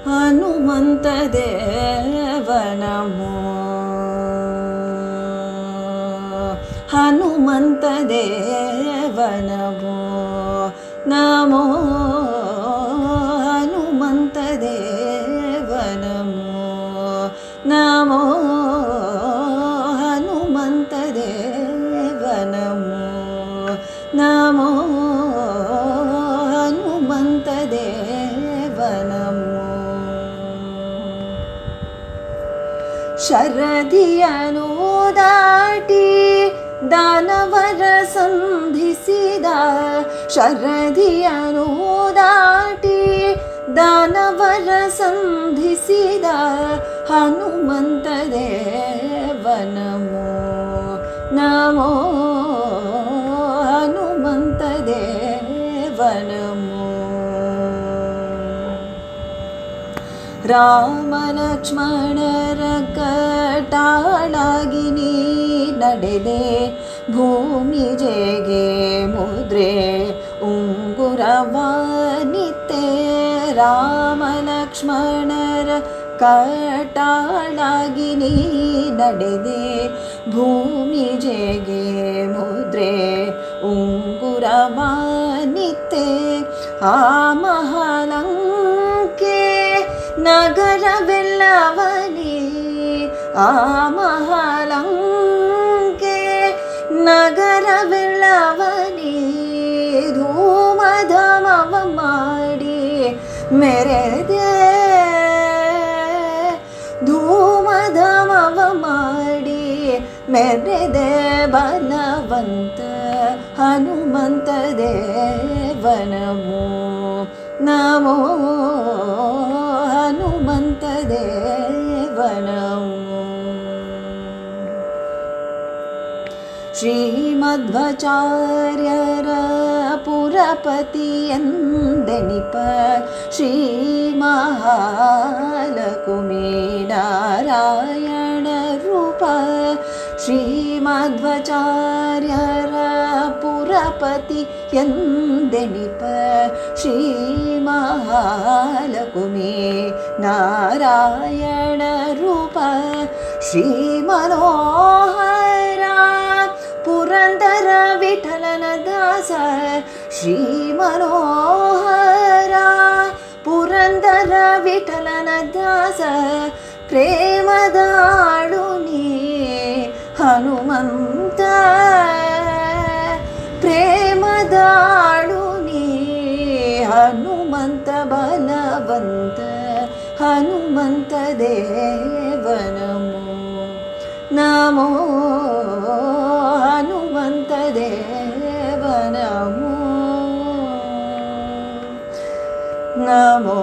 ಹನುಮಂತ ದೇವ ನಮೋ ಹನುಮಂತ ದೇವ ನಮೋ ನಮೋ ಹನುಮಂತ ದೇವ ನಮೋ ನಮೋ ಹನುಮಂತ ದೇವ ನಮೋ ನಮೋ ಹನುಮಂತ ದೇವ ನಮೋ ಶರದಿಯನು ದಾಟಿ ದಾನವರ ಸಂಧಿಸಿದ ಶರದಿಯನು ದಾಟಿ ದಾನವರ ಸಂಧಿಸಿದ ಹನುಮಂತ ದೇವ ನಮೋ ನಮೋ ಹನುಮಂತ ದೇವ ನಮೋ ರಾಮ ಲಕ್ಷ್ಮಣರ ಕಟಾಳಾಗಿ ನೀ ನಡೆದೆ ಭೂಮಿ ಜೇಗೆ ಮುದ್ರೆ ಉಂಗುರವಾನಿತ್ತೆ ರಾಮ ಲಕ್ಷ್ಮಣರ ಕಟಾಳಾಗಿ ನೀ ನಡೆದೆ ಭೂಮಿ ಜೇಗೆ ಮುದ್ರೆ ಉಂಗುರವಾನಿತ್ತೆ ಆ ಮಹಾಲಂಕೆ ನಗರವೆಲ್ಲವನೇ ಆ ಮಹಾಲಂಕೆ ನಗರವೆಲ್ಲವನೇ ಧೂಮಧಮವ ಮಾಡಿ ಮೆರೆದೆ ಧೂಮಧಮವ ಮಾಡಿ ಮೆರೆದೆ ಬಲವಂತ ಹನುಮಂತ ದೇವ ನಮೋ ನಮೋ ಹನುಮಂತ ದೇವ ನಮೋ ಶ್ರೀಮಧ್ವಾಚಾರ್ಯರ ಪುರಪತಿಯೆಂದೆನಿಪ ಶ್ರೀ ಮಹಾಲಕುಮಿ ನಾರಾಯಣ ರೂಪ ಶ್ರೀಮಧ್ವಾಚಾರ್ಯರ ಪುರಪತಿ ಎಂದೆನಿಪ ಶ್ರೀ ಮಹಾಲಕುಮಿ ನಾರಾಯಣ ರೂಪ ಶ್ರೀ ಮನೋಹರ ಪುರಂದರ ವಿಠಲನ ದಾಸ ಶ್ರೀ ಮನೋಹರ ಪುರಂದರ ವಿಠಲನ ದಾಸ ಪ್ರೇಮದಾಳು ನೀ ಹನುಮಂತ ಪ್ರೇಮದಾಳು ನೀ ಹನುಮಂತ ಬಲವಂತ ಹನುಮಂತ ದೇವ ನಮೋ ನಮೋ ಹನುಮಂತ ದೇವ ನಮೋ ನಮೋ